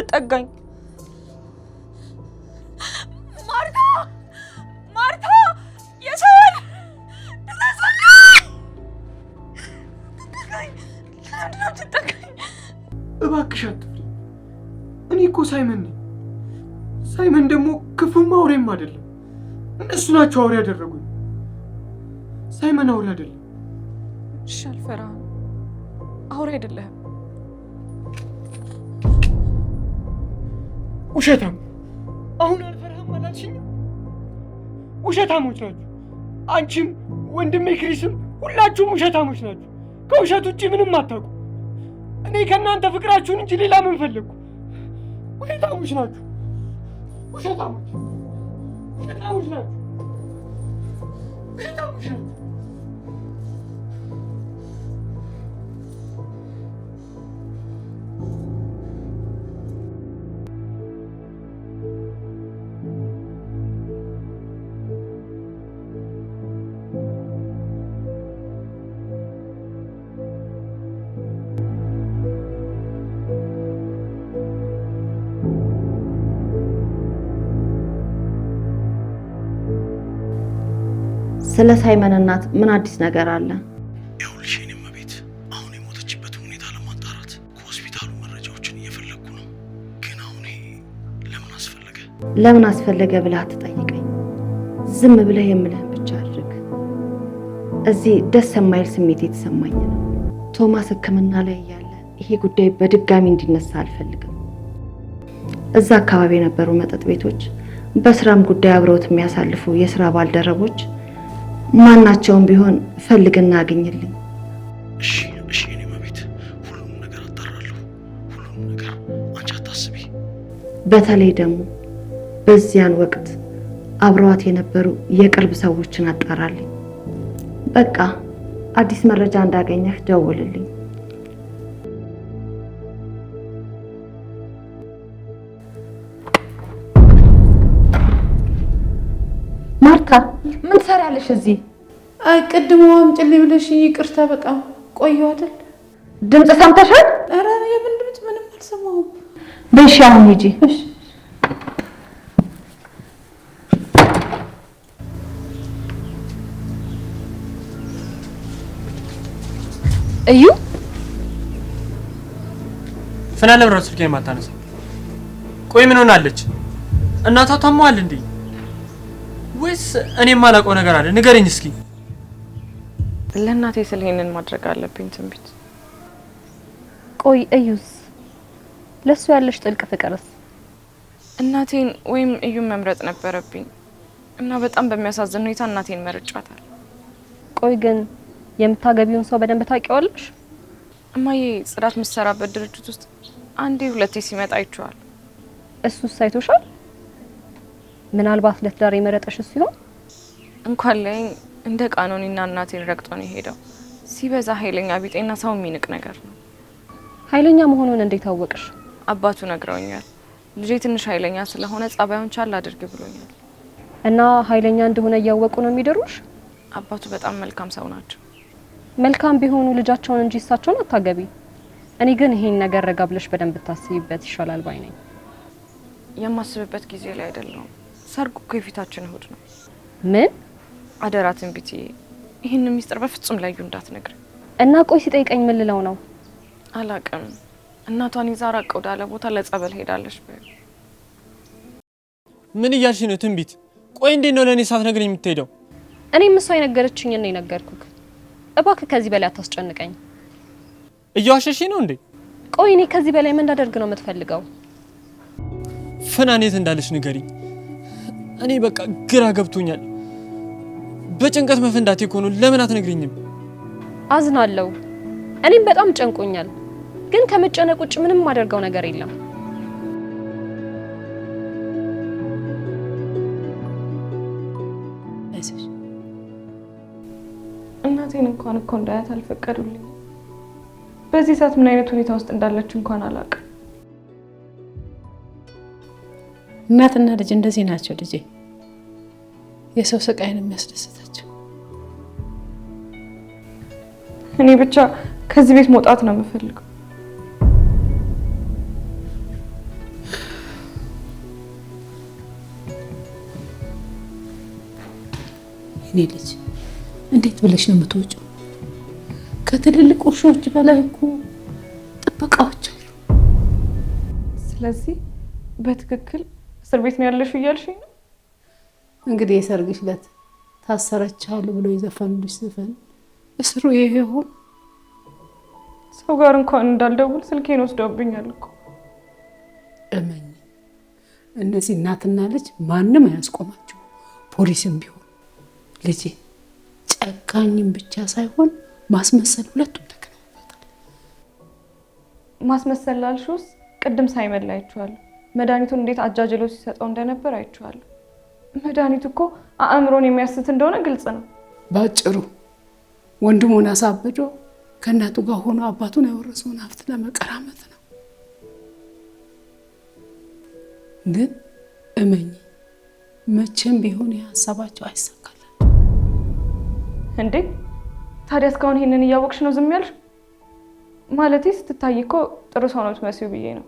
አትጠጋኝ ማርታ ማርታ የሰውን ትጠጋኝ እባክሽ አትፍሪ። እኔ እኮ ሳይመን ነኝ። ሳይመን ደግሞ ክፉም አውሬም አይደለም። እነሱ ናቸው አውሬ ያደረጉኝ። ሳይመን አውሬ አይደለም። እሺ አልፈራህም። አውሬ አይደለህም። ውሸታም። አሁን አልፈራህም አላልሽኝም? ውሸታሞች ናችሁ። አንቺም ወንድሜ ክሪስም ሁላችሁም ውሸታሞች ናችሁ። ከውሸት ውጭ ምንም አታውቁ። እኔ ከእናንተ ፍቅራችሁን እንጂ ሌላ ምን ፈለግኩ? ውሸታሞች ናችሁ። ውሸታሞች ናችሁ። ውሸታሞች ናችሁ። ስለ ሳይመን እናት ምን አዲስ ነገር አለ? ይኸውልሽ የኔም ቤት አሁን የሞተችበት ሁኔታ ለማጣራት ከሆስፒታሉ መረጃዎችን እየፈለኩ ነው። ግን አሁን ለምን አስፈለገ ብለህ አትጠይቀኝ። ዝም ብለህ የምልህን ብቻ አድርግ። እዚህ ደስ የማይል ስሜት የተሰማኝ ነው። ቶማስ ሕክምና ላይ እያለ ይሄ ጉዳይ በድጋሚ እንዲነሳ አልፈልግም። እዛ አካባቢ የነበሩ መጠጥ ቤቶች፣ በስራም ጉዳይ አብረውት የሚያሳልፉ የስራ ባልደረቦች ማናቸውም ቢሆን ፈልግና አግኝልኝ። እሺ የኔም ቤት ሁሉንም ነገር አጣራለሁ። ሁሉንም ነገር አንቺ አታስቢ። በተለይ ደግሞ በዚያን ወቅት አብረዋት የነበሩ የቅርብ ሰዎችን አጣራልኝ። በቃ አዲስ መረጃ እንዳገኘህ ደውልልኝ። ማርታ ምን ትሰሪያለሽ እዚህ? አይ ቅድም አምጪልኝ ብለሽኝ ይቅርታ፣ በጣም ቆየሁ አይደል? ድምፅ ሰምተሻል? ኧረ የምን ድምፅ? ምንም አልሰማሁም። በሽ አሁን ሂጂ። እዩ ፍናን ለምን ስልኬን የማታነሳው? ቆይ ምን ሆናለች? እናቷ ታሟል እንዴ? ወይስ እኔ የማላውቀው ነገር አለ? ንገረኝ እስኪ። ለእናቴ ስለ ይሄንን ማድረግ አለብኝ ትንቢት። ቆይ እዩስ ለሱ ያለሽ ጥልቅ ፍቅርስ? እናቴን ወይም እዩን መምረጥ ነበረብኝ እና በጣም በሚያሳዝን ሁኔታ እናቴን መርጫታል። ቆይ ግን የምታገቢውን ሰው በደንብ ታውቂዋለሽ? እማዬ ጽዳት የምትሰራበት ድርጅት ውስጥ አንዴ ሁለቴ ሲመጣ አይቼዋል። እሱስ አይቶሻል? ምናልባት ለትዳር የመረጠሽ ሲሆን እንኳን ላይ እንደ ቃኖኒና እናቴን ረግጦ ነው የሄደው። ሲበዛ ኃይለኛ ቢጤና ሰው የሚንቅ ነገር ነው። ኃይለኛ መሆኑን እንዴት አወቅሽ? አባቱ ነግረውኛል። ልጄ ትንሽ ኃይለኛ ስለሆነ ጸባዩን ቻል አድርግ ብሎኛል። እና ኃይለኛ እንደሆነ እያወቁ ነው የሚደሩሽ? አባቱ በጣም መልካም ሰው ናቸው። መልካም ቢሆኑ ልጃቸውን እንጂ እሳቸውን አታገቢ። እኔ ግን ይሄን ነገር ረጋ ብለሽ በደንብ ታስቢበት ይሻላል ባይ ነኝ። የማስብበት ጊዜ ላይ አይደለም። ሰርጉ እኮ የፊታችን እሁድ ነው። ምን አደራ ትንቢት፣ ይሄን ሚስጥር በፍጹም ላዩ እንዳትነግር። እና ቆይ ሲጠይቀኝ ምን ልለው ነው? አላቅም። እናቷን ይዛ ራቅ ወዳለ ቦታ ለጸበል ሄዳለች። ምን እያልሽ ነው ትንቢት? ቆይ እንዴት ነው ለኔ ሳትነግረኝ የምትሄደው? እኔም እሷ የነገረችኝ ነው የነገርኩክ። እባክህ ከዚህ በላይ አታስጨንቀኝ። እያዋሸሽ ነው እንዴ? ቆይ እኔ ከዚህ በላይ ምን እንዳደርግ ነው የምትፈልገው? ፍናን የት እንዳለች ንገሪኝ። እኔ በቃ ግራ ገብቶኛል። በጭንቀት መፈንዳቴ እኮ ነው። ለምን አትነግሪኝም? አዝናለሁ። እኔም በጣም ጨንቆኛል። ግን ከመጨነቅ ውጭ ምንም ማደርገው ነገር የለም። እናቴን እንኳን እኮ እንዳያት አልፈቀዱልኝ። በዚህ ሰዓት ምን አይነት ሁኔታ ውስጥ እንዳለች እንኳን አላውቅም። እናትና ልጅ እንደዚህ ናቸው ልጄ፣ የሰው ስቃይን የሚያስደስታቸው። እኔ ብቻ ከዚህ ቤት መውጣት ነው የምፈልገው። የኔ ልጅ እንዴት ብለሽ ነው የምትወጪው? ከትልልቅ ውሾች በላይ እኮ ጥበቃዎች አሉ። ስለዚህ በትክክል እስር ቤት ነው ያለሽው እያልሽኝ ነው? እንግዲህ የሰርግሽ ዕለት ታሰረቻሉ ብሎ የዘፈኑልሽ ዘፈን እስሩ ይሄ ይሆን? ሰው ጋር እንኳን እንዳልደውል ስልኬን ወስደውብኛል እኮ። እመኝ፣ እነዚህ እናትና ልጅ ማንም አያስቆማቸው፣ ፖሊስም ቢሆን። ልጄ ጨካኝም ብቻ ሳይሆን ማስመሰል ሁለቱም ተከናውበታል። ማስመሰል ላልሽውስ ቅድም ሳይመን ላይ አይቼዋለሁ። መድኃኒቱን እንዴት አጃጅሎ ሲሰጠው እንደነበር አይቼዋለሁ። መድኃኒቱ እኮ አእምሮን የሚያስት እንደሆነ ግልጽ ነው። ባጭሩ ወንድሙን አሳብዶ ከእናቱ ጋር ሆኖ አባቱን ያወረሰውን ሀብት ለመቀራመት ነው። ግን እመኝ፣ መቼም ቢሆን የሀሳባቸው አይሳካለን። እንዴ ታዲያ እስካሁን ይሄንን እያወቅሽ ነው ዝም ያልሽ? ማለቴ ስትታይ እኮ ጥሩ ሰው ነው የምትመስዪው ብዬ ነው።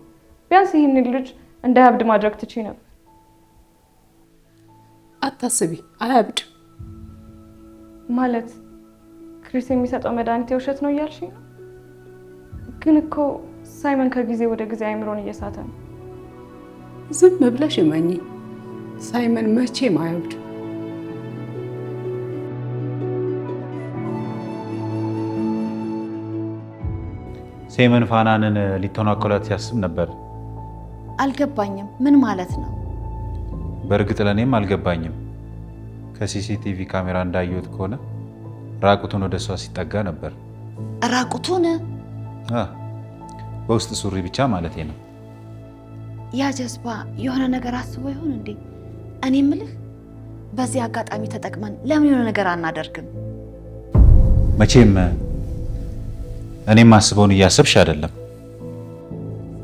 ቢያንስ ይህንን ልጅ እንዳያብድ ማድረግ ትችይ ነበር። አታስቢ፣ አያብድም። ማለት ክሪስ የሚሰጠው መድኃኒት የውሸት ነው እያልሽኝ ነው? ግን እኮ ሳይመን ከጊዜ ወደ ጊዜ አይምሮን እየሳተ ነው። ዝም ብለሽ እመኚ፣ ሳይመን መቼም አያብድም። ሳይመን ፋናንን ሊተናኮላት ሲያስብ ነበር። አልገባኝም። ምን ማለት ነው? በእርግጥ ለእኔም አልገባኝም። ከሲሲቲቪ ካሜራ እንዳየሁት ከሆነ ራቁቱን ወደ እሷ ሲጠጋ ነበር። ራቁቱን? በውስጥ ሱሪ ብቻ ማለቴ ነው። ያ ጀዝባ የሆነ ነገር አስቦ ይሆን እንዴ? እኔ ምልህ በዚህ አጋጣሚ ተጠቅመን ለምን የሆነ ነገር አናደርግም? መቼም እኔም አስበውን እያሰብሽ አይደለም።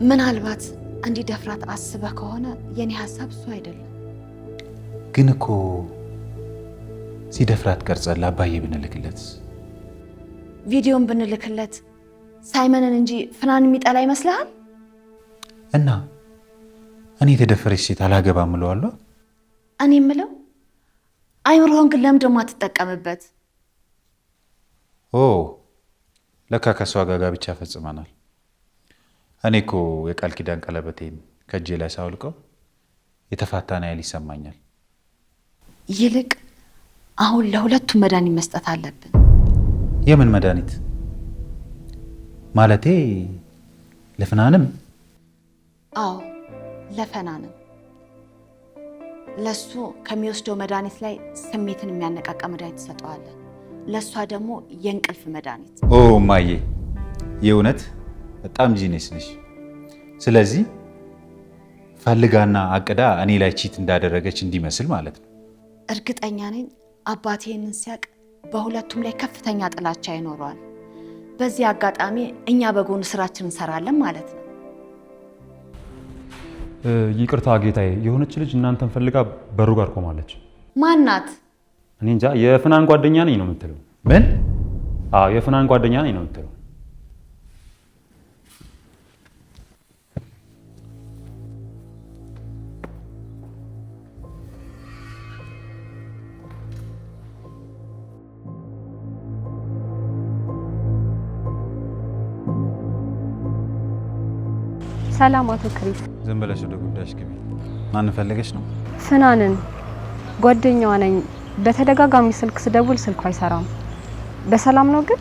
ምናልባት እንዲደፍራት አስበህ ከሆነ የኔ ሀሳብ እሱ አይደለም። ግን እኮ ሲደፍራት ቀርጸን ለአባዬ ብንልክለት፣ ቪዲዮን ብንልክለት ሳይመንን እንጂ ፍናን የሚጠላ ይመስልሃል? እና እኔ የተደፈረች ሴት አላገባም እለዋለሁ? እኔ የምለው አይምሮህን ግን ለምንድን ነው የማትጠቀምበት? ለካ ከሷ ጋር ጋብቻ ፈጽመናል። እኔ እኮ የቃል ኪዳን ቀለበቴን ከእጄ ላይ ሳውልቀው የተፋታና ያህል ይሰማኛል። ይልቅ አሁን ለሁለቱም መድኃኒት መስጠት አለብን። የምን መድኃኒት? ማለቴ ለፍናንም? አዎ ለፈናንም። ለሱ ከሚወስደው መድኃኒት ላይ ስሜትን የሚያነቃቃ መድኃኒት ትሰጠዋለን። ለሷ ደግሞ የእንቅልፍ መድኃኒት። ማዬ የእውነት በጣም ጂኔስ ነሽ። ስለዚህ ፈልጋና አቅዳ እኔ ላይ ቺት እንዳደረገች እንዲመስል ማለት ነው። እርግጠኛ ነኝ አባቴ ይህንን ሲያውቅ በሁለቱም ላይ ከፍተኛ ጥላቻ ይኖረዋል። በዚህ አጋጣሚ እኛ በጎን ስራችን እንሰራለን ማለት ነው። ይቅርታ ጌታዬ፣ የሆነች ልጅ እናንተን ፈልጋ በሩ ጋር ቆማለች። ማናት? እኔ እንጃ። የፍናን ጓደኛ ነኝ ነው የምትለው። ምን? አዎ የፍናን ጓደኛ ነኝ ነው የምትለው። ሰላም አቶ ክሪስ። ዝም ብለሽ ወደ ጉዳይሽ ግቢ። ማን ፈልገሽ ነው? ፍናንን ጓደኛዋ ነኝ። በተደጋጋሚ ስልክ ስደውል ስልኩ አይሰራም። በሰላም ነው ግን?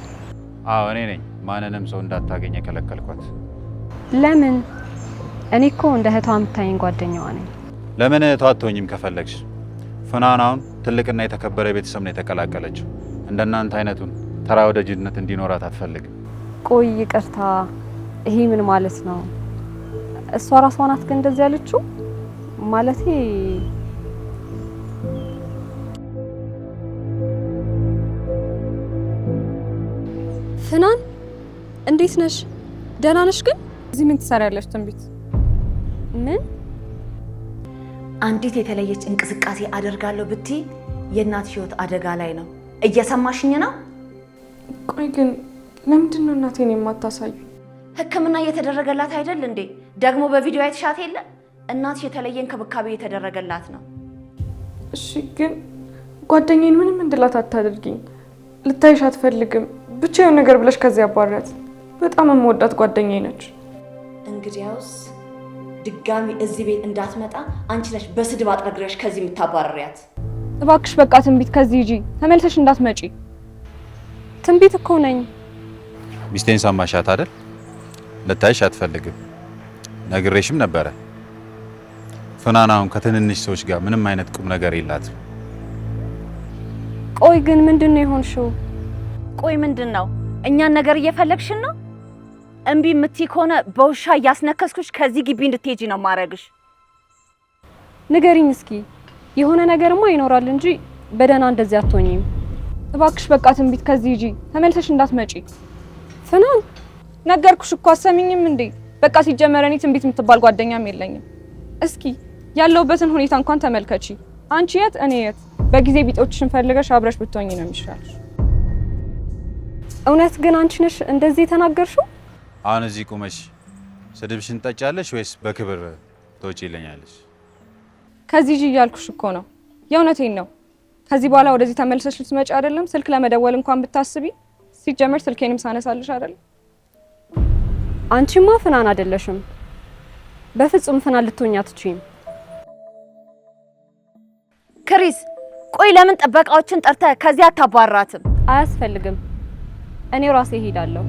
አዎ እኔ ነኝ። ማንንም ሰው እንዳታገኘ ከለከልኳት። ለምን? እኔ እኮ እንደ እህቷ የምታየኝ ጓደኛዋ ነኝ። ለምን እህቷ አትሆኝም ከፈለግሽ? ፍናን አሁን ትልቅና የተከበረ ቤተሰብ ነው የተቀላቀለችው። እንደናንተ አይነቱን ተራ ወዳጅነት እንዲኖራት አትፈልግም። ቆይ ይቅርታ፣ ይሄ ምን ማለት ነው? እሷ ራሷ ናት ግን እንደዚህ ያለችው? ማለቴ ፍናን እንዴት ነሽ? ደህና ነሽ? ግን እዚህ ምን ትሰሪያለሽ? ትንቢት ምን? አንዲት የተለየች እንቅስቃሴ አደርጋለሁ ብትይ የእናትሽ ህይወት አደጋ ላይ ነው። እየሰማሽኝ ነው? ቆይ ግን ለምንድን ነው እናቴን የማታሳዩ? ሕክምና እየተደረገላት አይደል እንዴ? ደግሞ በቪዲዮ አይተሻት የለ? እናትሽ የተለየ እንክብካቤ እየተደረገላት ነው። እሺ ግን ጓደኛዬን ምንም እንድላት አታደርጊኝ። ልታይሽ አትፈልግም። ብቻ የሆነ ነገር ብለሽ ከዚህ አባራት። በጣም የምወዳት ጓደኛዬ ነች። እንግዲያውስ ድጋሚ እዚህ ቤት እንዳትመጣ አንቺ ነሽ በስድብ አጥረግረሽ ከዚህ የምታባረሪያት። እባክሽ በቃ ትንቢት፣ ከዚህ ሂጂ፣ ተመልሰሽ እንዳትመጪ። ትንቢት እኮ ነኝ። ሚስቴን ሰማሻት አይደል? ልታይሽ አትፈልግም። ነግሬሽም ነበረ። ፍናናውን ከትንንሽ ሰዎች ጋር ምንም አይነት ቁም ነገር የላትም። ቆይ ግን ምንድነው የሆንሽው? ቆይ ምንድነው? እኛን ነገር እየፈለግሽን ነው? እምቢ የምትይ ከሆነ በውሻ እያስነከስኩሽ ከዚህ ግቢ እንድትሄጂ ነው ማረግሽ። ንገሪኝ እስኪ። የሆነ ነገርማ ይኖራል እንጂ በደህና እንደዚህ አትሆኚም። እባክሽ በቃ ትንቢት፣ ከዚህ ሂጂ፣ ተመልሰሽ እንዳትመጪ። ፍናን ነገርኩሽ እኮ አሰሚኝም እንዴ? በቃ ሲጀመር እኔ ትንቢት የምትባል ጓደኛም የለኝም። እስኪ ያለውበትን ሁኔታ እንኳን ተመልከቺ። አንቺ የት እኔ የት? በጊዜ ቢጦችሽን ፈልገሽ አብረሽ ብትሆኚ ነው የሚሻልሽ። እውነት ግን አንቺ ነሽ እንደዚህ ተናገርሽው? አሁን እዚህ ቁመሽ ስድብሽን ጠጫለሽ ወይስ በክብር ትወጪልኛለሽ? ከዚህ ሂጂ እያልኩሽ እኮ ነው። የእውነቴን ነው። ከዚህ በኋላ ወደዚህ ተመልሰሽ ልትመጪ አይደለም። ስልክ ለመደወል እንኳን ብታስቢ ሲጀመር ስልኬንም ሳነሳልሽ አይደለም። አንቺማ ፍናን አይደለሽም። በፍጹም ፍናን ልትሆኚ አትችይም። ክሪስ ቆይ ለምን ጥበቃዎችን ጠርተህ ከዚህ አታባራትም? አያስፈልግም። እኔ ራሴ እሄዳለሁ።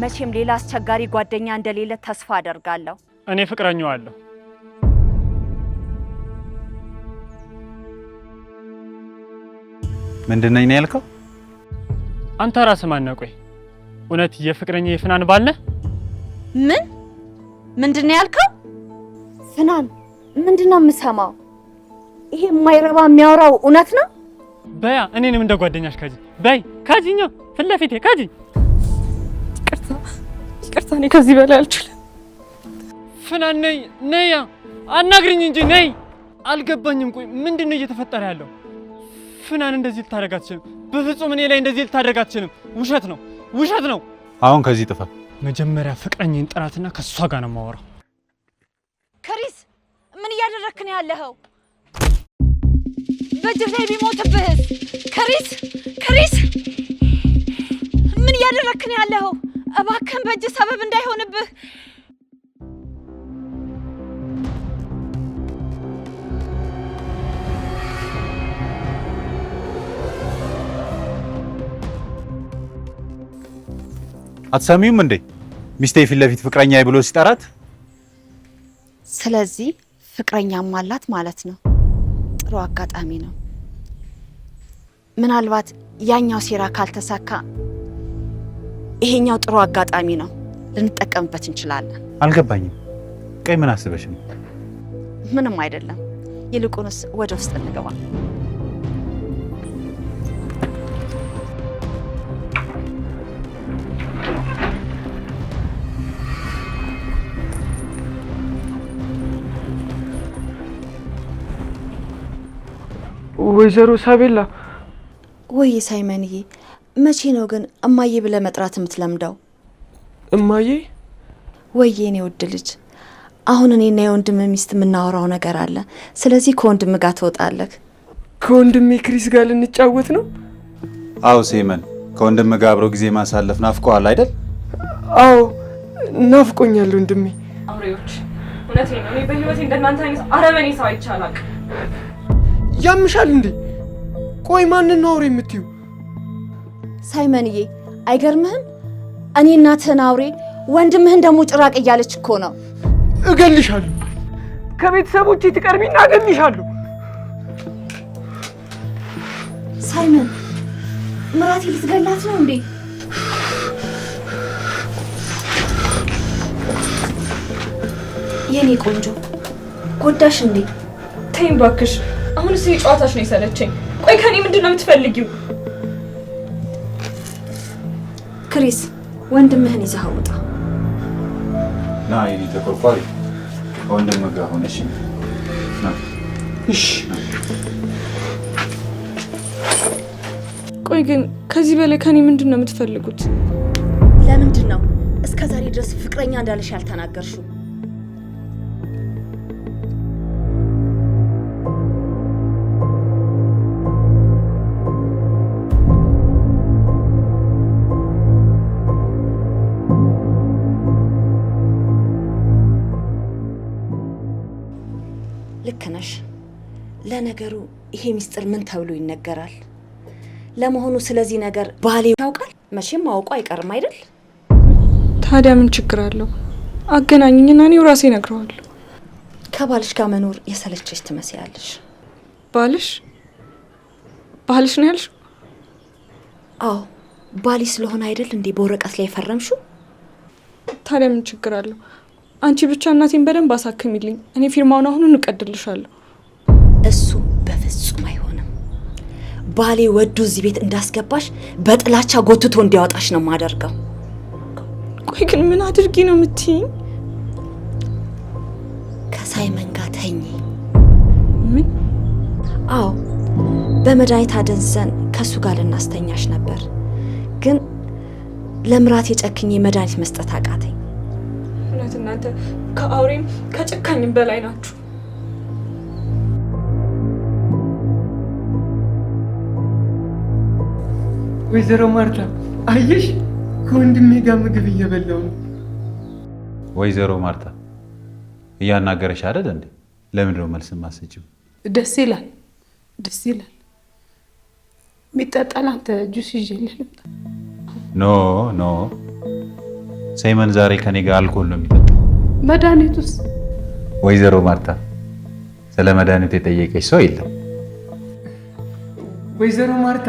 መቼም ሌላ አስቸጋሪ ጓደኛ እንደሌለ ተስፋ አደርጋለሁ። እኔ ፍቅረኛው አለሁ። ምንድነኝ ነው ያልከው? አንተ ራስህ ማን ነህ? ቆይ እውነት የፍቅረኛ የፍናን ባል ነህ? ምንድነው ያልከው? ፍናን ምንድነው የምሰማው? ይሄ የማይረባ የሚያወራው እውነት ነው? በያ እኔንም እንደ ጓደኛሽ ካጂ በይ፣ ካጂኛ ፊት ለፊቴ ካጂ። ይቅርታ፣ እኔ ከዚህ በላይ አልችልም። ፍናን ነይ፣ አናግሪኝ እንጂ ነይ። አልገባኝም። ቆይ ምንድነው እየተፈጠረ ያለው? ፍናን እንደዚህ ልታደርግ አትችልም። በፍጹም እኔ ላይ እንደዚህ ልታደርግ አትችልም። ውሸት ነው። አሁን ከዚህ ጥፋ። መጀመሪያ ፍቅረኛዬን ጥራትና ከሷ ጋር ነው የማወራው። ክሪስ ምን እያደረክ ነው ያለኸው? በእጅህ ላይ ቢሞትብህስ? ክሪስ ምን እያደረክ ነው ያለኸው? እባክህን በእጅ ሰበብ እንዳይሆንብህ። አትሰሚውም እንዴ? ሚስቴ ፊት ለፊት ፍቅረኛዬ ብሎ ሲጠራት። ስለዚህ ፍቅረኛም አላት ማለት ነው። ጥሩ አጋጣሚ ነው። ምናልባት ያኛው ሴራ ካልተሳካ ይሄኛው ጥሩ አጋጣሚ ነው፣ ልንጠቀምበት እንችላለን። አልገባኝም። ቀይ ምን አስበሽ ነው? ምንም አይደለም። ይልቁንስ ወደ ውስጥ እንገባ። ወይዘሮ ሳቤላ። ወይ ሳይመንዬ፣ መቼ ነው ግን እማዬ ብለህ መጥራት የምትለምደው? እማዬ? ወይ የኔ ውድ ልጅ፣ አሁን እኔና የወንድም ሚስት የምናወራው ነገር አለ። ስለዚህ ከወንድም ጋር ትወጣለህ። ከወንድሜ ክሪስ ጋር ልንጫወት ነው? አዎ ሴመን፣ ከወንድም ጋር አብሮ ጊዜ ማሳለፍ ናፍቆሃል አይደል? አዎ ናፍቆኛል ወንድሜ። አውሬዎች፣ እውነቴን ነው። እኔ በህይወቴ እንደናንተ አይነት አረመኔ ሰው አይቼ አላውቅም። ያምሻል እንዴ? ቆይ ማንን ነው አውሬ የምትዩ? ሳይመንዬ፣ አይገርምህም? እኔ እናትህን አውሬ፣ ወንድምህን ደግሞ ጭራቅ እያለች እኮ ነው። እገልሻለሁ። ከቤተሰቦቼ ትቀርቢና እገልሻለሁ። ሳይመን፣ ምራቴ ልትገላት ነው እንዴ? የኔ ቆንጆ፣ ጎዳሽ እንዴ? ተይኝ እባክሽ። አሁንስ ጨዋታሽ ነው የሰለቸኝ። ቆይ ከኔ ምንድን ነው የምትፈልጊው? ክሪስ ወንድምህን ይዘህ ውጣ። ና የኔ ተቆርቋሪ ወንድምህ ጋር ሆነሽ ና። እሺ ቆይ ግን ከዚህ በላይ ከኔ ምንድን ነው የምትፈልጉት? ለምንድን ነው እስከ ዛሬ ድረስ ፍቅረኛ እንዳለሽ ያልተናገርሽው? ልክ ነሽ። ለነገሩ ይሄ ሚስጥር ምን ተብሎ ይነገራል? ለመሆኑ ስለዚህ ነገር ባሌ ያውቃል? መቼም ማውቁ አይቀርም አይደል? ታዲያ ምን ችግር አለው? አገናኝኝና እኔው ራሴ እነግረዋለሁ። ከባልሽ ጋር መኖር የሰለቸሽ ትመስያለሽ። ባልሽ ነው ያልሽው? አዎ ባሊ ስለሆነ አይደል እንዴ በወረቀት ላይ ፈረምሽው? ታዲያ ምን ችግር አለው? አንቺ ብቻ እናቴን በደንብ አሳክሚልኝ፣ እኔ ፊርማውን አሁኑን እቀድልሻለሁ። እሱ በፍጹም አይሆንም። ባሌ ወዱ እዚህ ቤት እንዳስገባሽ በጥላቻ ጎትቶ እንዲያወጣሽ ነው የማደርገው። ቆይ ግን ምን አድርጊ ነው የምትይኝ? ከሳይመን ጋር ተኝ። ምን? አዎ በመድኃኒት አደንዘን ከሱ ጋር ልናስተኛሽ ነበር፣ ግን ለምራት የጨክኝ መድኃኒት መስጠት አቃተኝ። እውነት እናንተ ከአውሬም ከጨካኝም በላይ ናችሁ። ወይዘሮ ማርታ አየሽ፣ ከወንድሜ ጋር ምግብ እየበላው ነው። ወይዘሮ ማርታ እያናገረሽ አይደል እንዴ? ለምንድን ነው መልስ የማትሰጪው? ደስ ይላል፣ ደስ ይላል። የሚጠጣል አንተ ጁስ ይዤልህ ልምጣ። ኖ ሳይመን ዛሬ ከኔ ጋር አልኮል ነው የሚጠጣው። መድኃኒቱስ? ወይዘሮ ማርታ ስለ መድኃኒቱ የጠየቀች ሰው የለም። ወይዘሮ ማርታ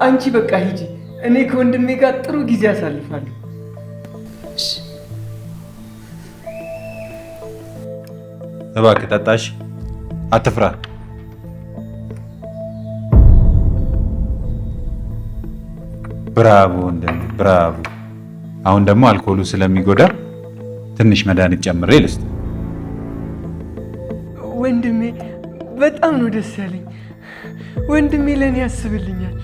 አንቺ በቃ ሂጂ፣ እኔ ከወንድሜ ጋር ጥሩ ጊዜ አሳልፋለሁ። እባክህ ጠጣሽ፣ አትፍራ። ብራቮ ወንድሜ ብራቮ። አሁን ደግሞ አልኮሉ ስለሚጎዳ ትንሽ መድኃኒት ጨምሬ ልስጥ። ወንድሜ በጣም ነው ደስ ያለኝ። ወንድሜ ለእኔ ያስብልኛል።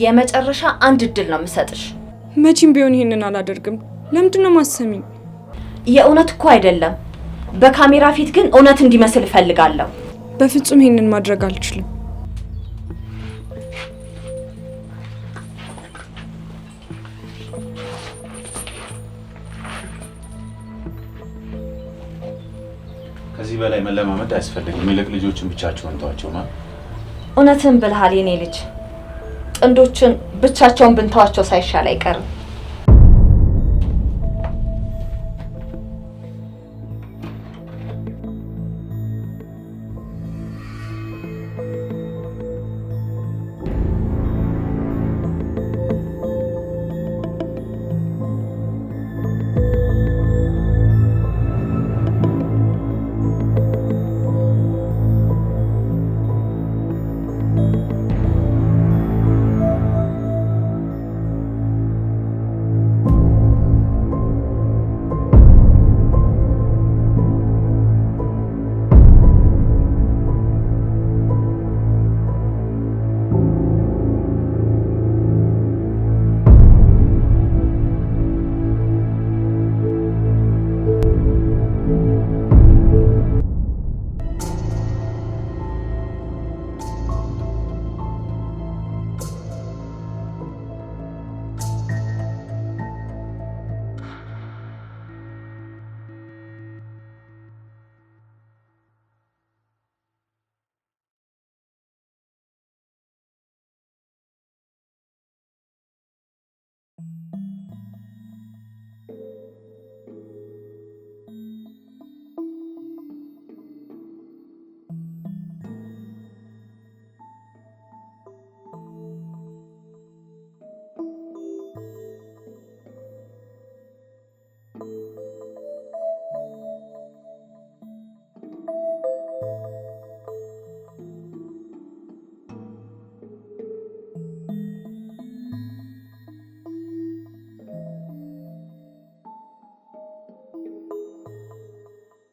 የመጨረሻ አንድ እድል ነው የምሰጥሽ። መቼም ቢሆን ይሄንን አላደርግም። ለምንድን ነው ማሰሚኝ? የእውነት እኮ አይደለም፣ በካሜራ ፊት ግን እውነት እንዲመስል እፈልጋለሁ። በፍጹም ይሄንን ማድረግ አልችልም። ከዚህ በላይ መለማመድ አያስፈልግም። ይልቅ ልጆችን ብቻቸውን ተዋቸው። እውነትን ብልሃል የኔ ልጅ። ጥንዶችን ብቻቸውን ብንተዋቸው ሳይሻል አይቀርም።